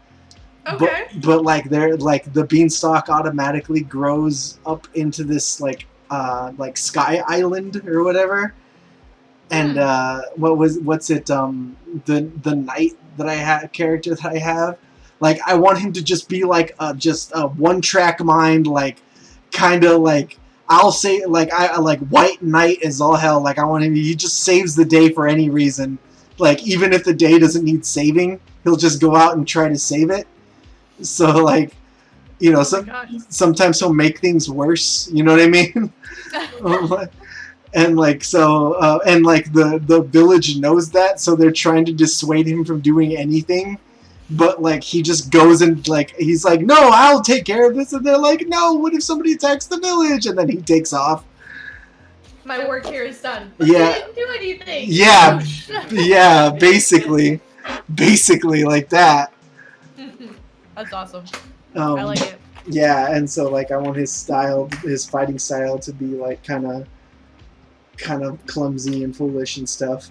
Okay. But like they're like the beanstalk automatically grows up into this like sky island or whatever. And what's it the knight that I have character that I have, like I want him to just be like just a one-track mind, like kind of like I'll say like I like white knight as all hell. Like I want him, he just saves the day for any reason. Like even if the day doesn't need saving, he'll just go out and try to save it. So like, you know, sometimes he'll make things worse. You know what I mean? And like so, and like the village knows that, so they're trying to dissuade him from doing anything. But like he just goes and like he's like, no, I'll take care of this, and they're like, no, what if somebody attacks the village? And then he takes off. My work here is done. But Yeah. you didn't do anything. Yeah. Oosh. Yeah, basically like that. That's awesome. I Um, like it. Yeah, and so like I want his fighting style to be like kind of clumsy and foolish and stuff.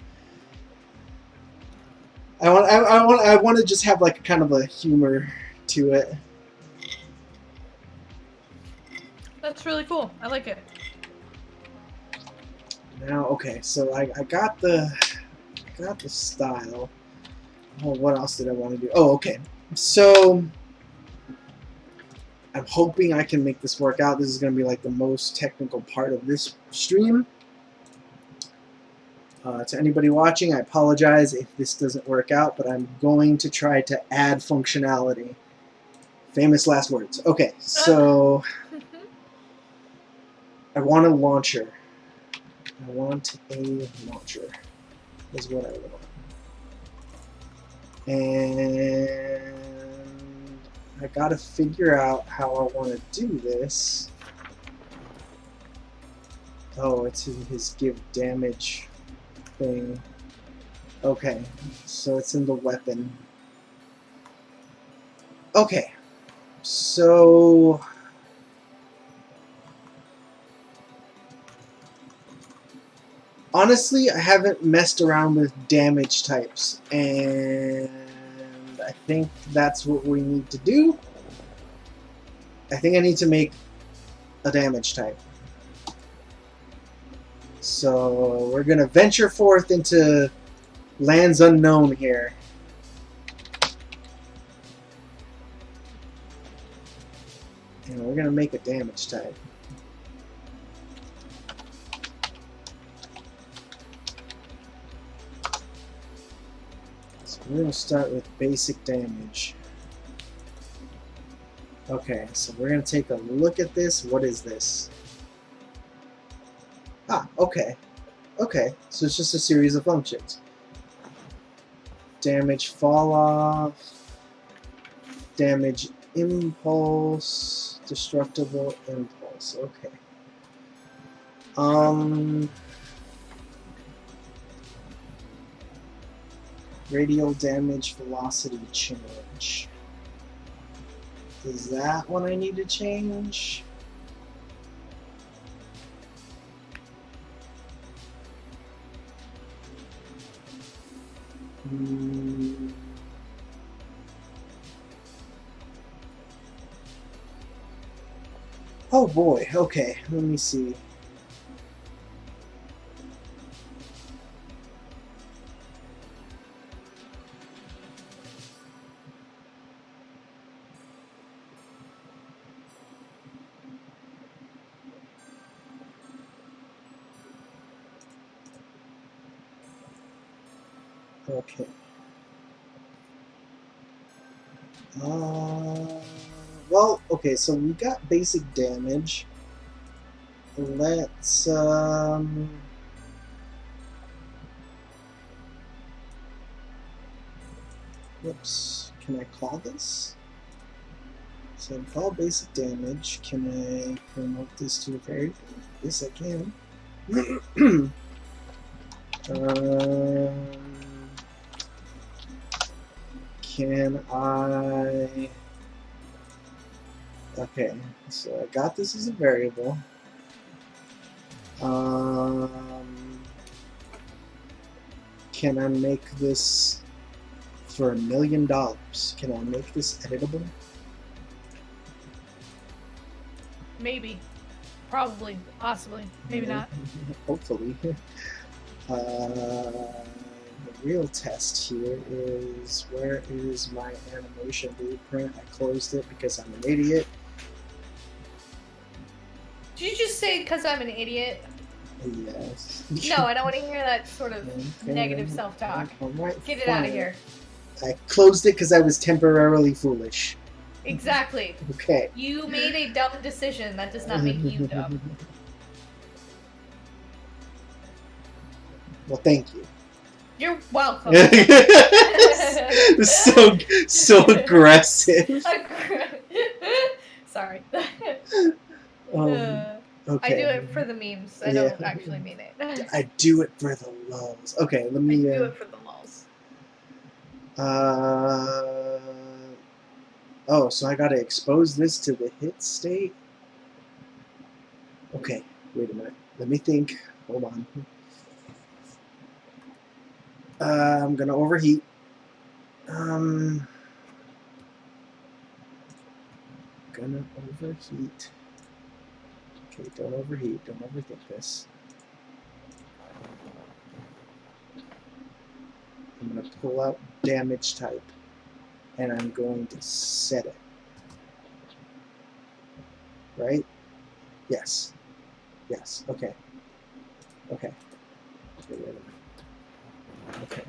I want to just have like kind of a humor to it. That's really cool. I like it. Now, okay, so I got the style. Oh, what else did I want to do? Oh, okay. So I'm hoping I can make this work out. This is going to be like the most technical part of this stream. To anybody watching, I apologize if this doesn't work out, but I'm going to try to add functionality. Famous last words. Okay, so I want a launcher. I want a launcher. Is what I want. And I gotta figure out how I want to do this. Oh, it's in his give damage thing. Okay, so it's in the weapon. Okay, so honestly, I haven't messed around with damage types, and I think that's what we need to do. I think I need to make a damage type. So we're going to venture forth into lands unknown here. And we're going to make a damage type. So we're going to start with basic damage. Okay, so we're going to take a look at this. What is this? Ah, okay. Okay, so it's just a series of functions. Damage fall off, damage impulse, destructible impulse. Okay. Radial damage velocity change. Is that what I need to change? Oh boy, okay, let me see. Okay. Well, okay, so we got basic damage. Let's, whoops, can I call this? So I call basic damage. Can I promote this to a variable? Yes, I can. Can I... Okay, so I got this as a variable. Can I make this for $1 million? Can I make this editable? Maybe. Probably. Possibly. Maybe not. Hopefully. The real test here is, where is my animation blueprint? I closed it because I'm an idiot. Did you just say because I'm an idiot? Yes. No, I don't want to hear that sort of Okay. negative self-talk. Alright, Get it out of fine. here. I closed it because I was temporarily foolish. Exactly. Okay. You made a dumb decision. That does not make you dumb. Well, thank you. You're welcome. so aggressive. Sorry. Okay. I do it for the memes. I Yeah. don't actually mean it. I do it for the lulz. Okay, let I me. do it for the lulz. Oh, so I gotta expose this to the hit state? Okay, wait a minute. Let me think. Hold on. I'm gonna overheat. Gonna overheat. Okay, don't overheat. Don't overthink this. I'm gonna pull out damage type, and I'm going to set it. Right? Yes. Yes. Okay. Okay. Okay, wait a minute. Okay.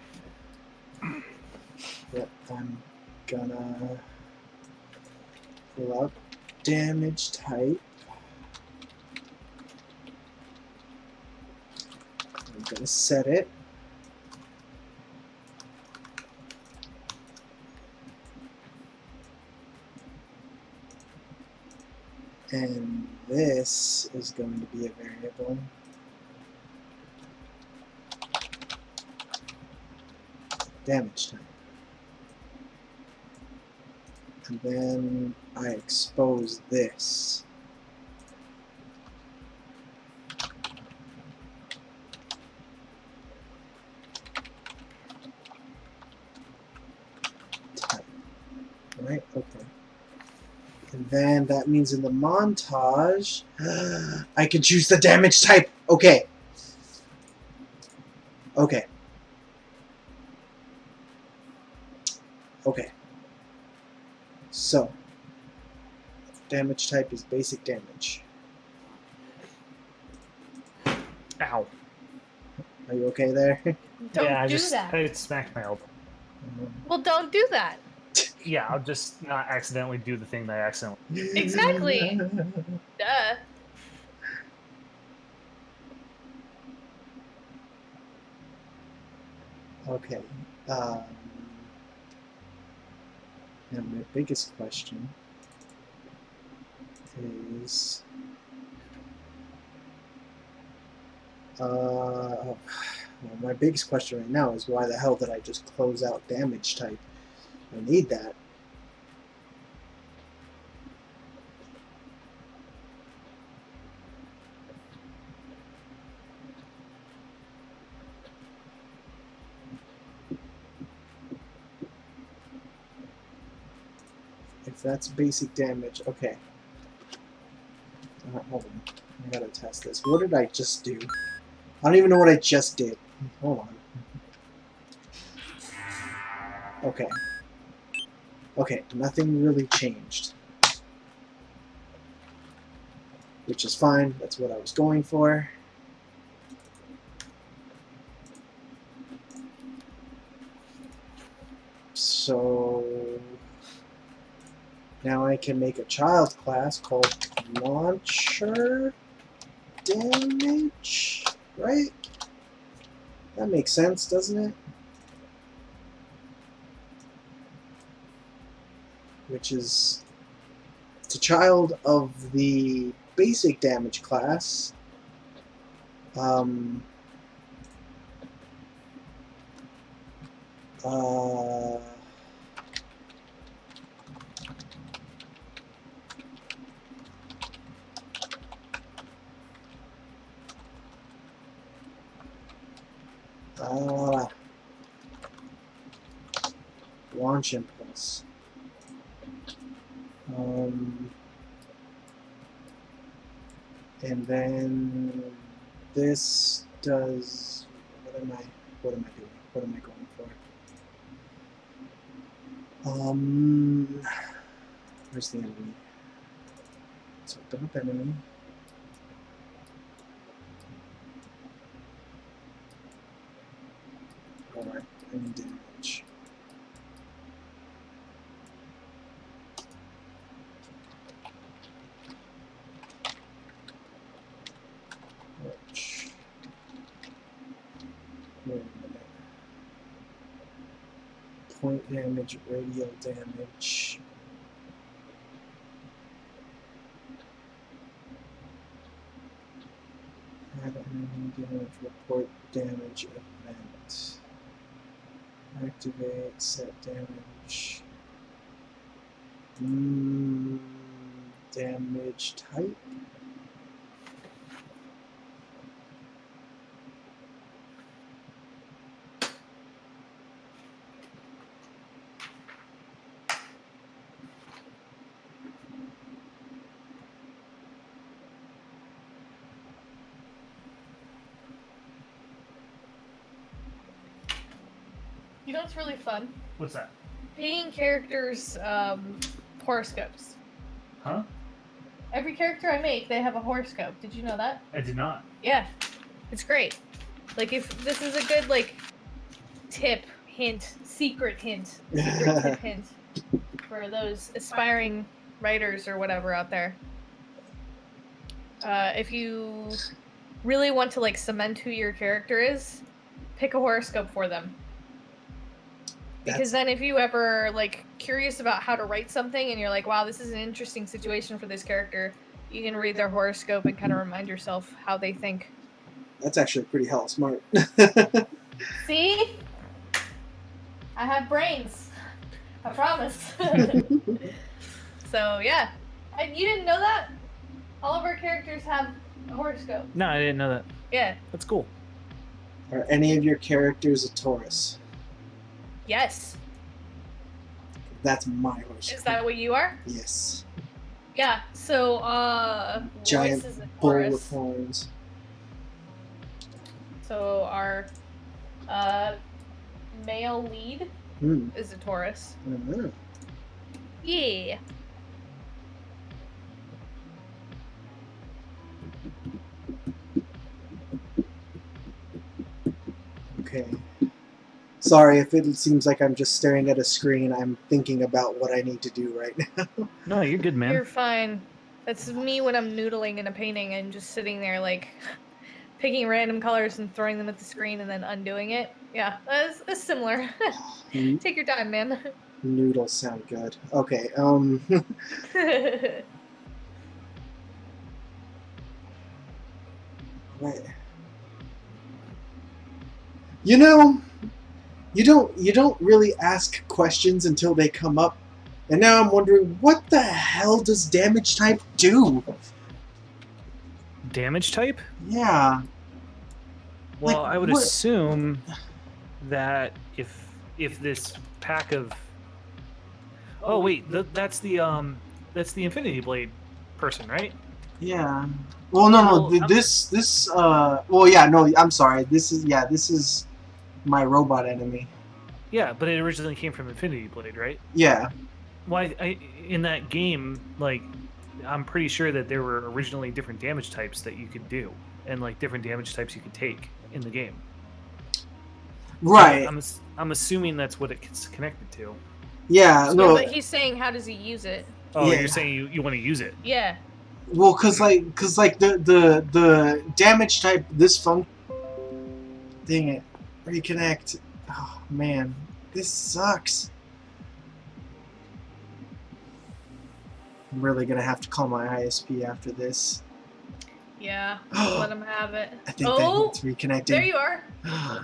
Yep, I'm gonna pull out damage type. I'm gonna set it. And this is going to be a variable. Damage type. And then I expose this. Type. Right? Okay. And then that means in the montage, I can choose the damage type. Okay. Okay. Okay. So, damage type is basic damage. Ow. Are you okay there? Don't yeah, I do just that. I smacked my elbow. Well, don't do that. Yeah, I'll just not accidentally do the thing that I accidentally. Exactly. Duh. Okay. Now my biggest question is, well, my biggest question right now is why the hell did I just close out damage type? I need that. If that's basic damage, okay. Hold on, I gotta test this. What did I just do? I don't even know what I just did. Hold on. Okay. Okay, nothing really changed. Which is fine, that's what I was going for. So now I can make a child class called Launcher Damage, right? That makes sense, doesn't it? Which is, it's a child of the basic damage class. Um, uh, Launch impulse. And then this does. What am I doing? What am I going for? Where's the enemy? So open up enemy. Alright, I need damage. Ouch. Wait a minute. Point damage, radial damage. enemy damage, report damage event. Activate, set damage. Damage type. You know what's really fun? What's that? Picking characters' horoscopes. Huh? Every character I make, they have a horoscope. Did you know that? I did not. Yeah, it's great. Like, if this is a good like tip, hint, secret hint for those aspiring writers or whatever out there. If you really want to like cement who your character is, pick a horoscope for them. Because then if you ever like curious about how to write something and you're like, wow, this is an interesting situation for this character, you can read their horoscope and kind of remind yourself how they think. That's actually pretty hell smart. See? I have brains. I promise. So, yeah. You didn't know that? All of our characters have a horoscope. No, I didn't know that. Yeah. That's cool. Are any of your characters a Taurus? Yes. That's my horoscope. Is that what you are? Yes. Yeah. So, Giant Royce is a bull Taurus. with horns. So our male lead is a Taurus. Mhm. Yeah. Okay. Sorry if it seems like I'm just staring at a screen. I'm thinking about what I need to do right now. No, you're good, man. You're fine. That's me when I'm noodling in a painting and just sitting there like picking random colors and throwing them at the screen and then undoing it. Yeah, that's similar. Take your time, man. Noodles sound good. Okay, Right. You know, you don't really ask questions until they come up. And now I'm wondering, what the hell does damage type do? Damage type? Yeah. Well, Like, I would what- assume that if this pack of wait, that's the Infinity Blade person, right? Yeah. Well, no. Well, Well, yeah, no, I'm sorry. This is my robot enemy. Yeah, but it originally came from Infinity Blade, right? Yeah. Why in that game, like, I'm pretty sure that there were originally different damage types that you could do, and like different damage types you could take in the game. Right. I'm assuming that's what it's connected to. Yeah. No. But he's saying, how does he use it? Oh, Yeah. you're saying you want to use it? Yeah. Well, cause the damage type this function. Dang it! Reconnect. Oh man, this sucks. I'm really gonna have to call my ISP after this. Yeah. Let him have it. I think Oh, that's reconnecting. there you are.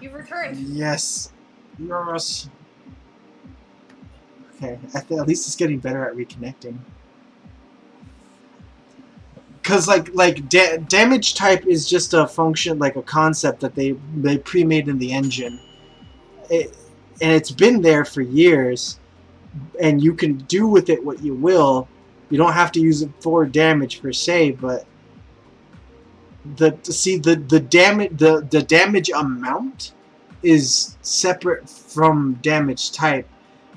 You've returned. Yes. Yes. Okay, at least it's getting better at reconnecting. Cause damage type is just a function, like a concept that they pre-made in the engine, and it's been there for years, and you can do with it what you will. You don't have to use it for damage per se, but the damage amount is separate from damage type,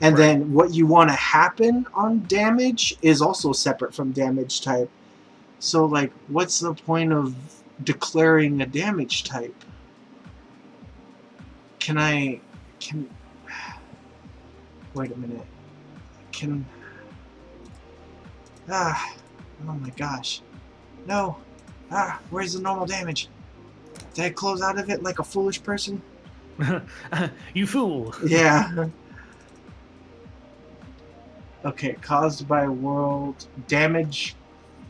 and then what you want to happen on damage is also separate from damage type. So, like, what's the point of declaring a damage type? Wait a minute. Oh my gosh. No. Where's the normal damage? Did I close out of it like a foolish person? You fool! Yeah. Okay, caused by world damage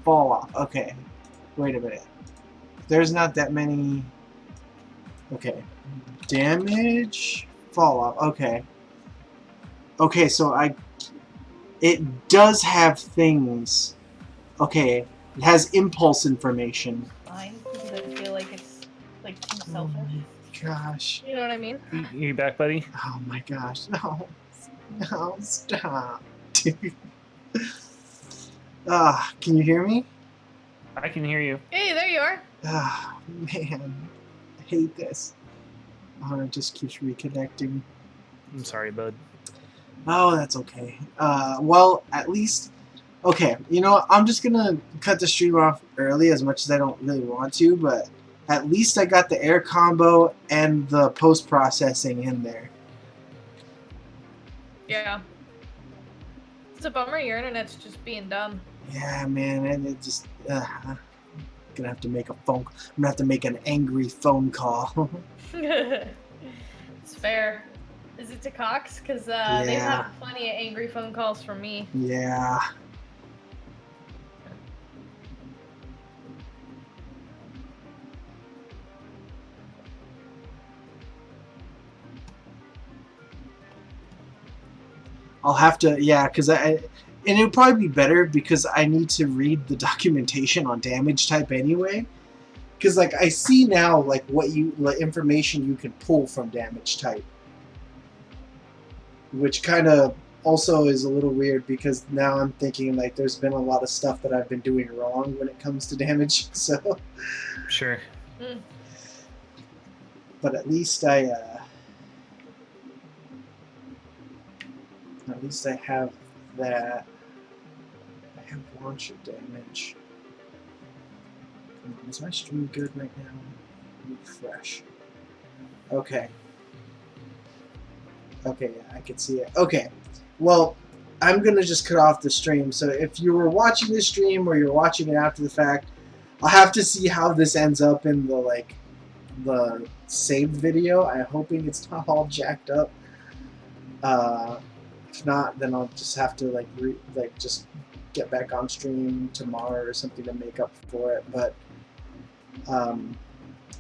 fall off. Okay. Wait a minute. there's not that many. Okay, damage, fall off. Okay. Okay, so it does have things. Okay, it has impulse information. Fine, because I feel like it's like too Oh selfish. my gosh. You know what I mean? You back, buddy? Oh my gosh. No. No, stop. Dude. Can you hear me? I can hear you. Hey, there you are. Ah, man. I hate this. Oh, it just keeps reconnecting. I'm sorry, bud. Oh, that's okay. Well, at least... Okay, you know what? I'm just gonna cut the stream off early as much as I don't really want to, but at least I got the air combo and the post-processing in there. Yeah. It's a bummer your internet's just being dumb. Yeah, man, and it just... gonna have to make a phone... I'm gonna have to make an angry phone call. It's fair. Is it to Cox? Because they've Yeah. had plenty of angry phone calls from me. Yeah. I'll have to, yeah, because and it would probably be better because I need to read the documentation on damage type anyway. Because, like, I see now, like, what information you can pull from damage type. Which kind of also is a little weird because now I'm thinking, like, there's been a lot of stuff that I've been doing wrong when it comes to damage, so... Sure. Mm. But at least I have that. I have launcher damage. Come on, is my stream good right now? Refresh. Okay. Okay, yeah, I can see it. Okay. Well, I'm gonna just cut off the stream. So if you were watching the stream or you're watching it after the fact, I'll have to see how this ends up in the saved video. I'm hoping it's not all jacked up. If not, then I'll just have to just get back on stream tomorrow or something to make up for it. But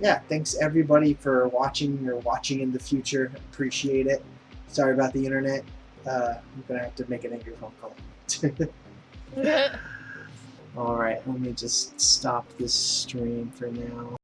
yeah, thanks everybody for watching or watching in the future. Appreciate it. Sorry about the internet. I'm gonna have to make an angry phone call. All right, let me just stop this stream for now.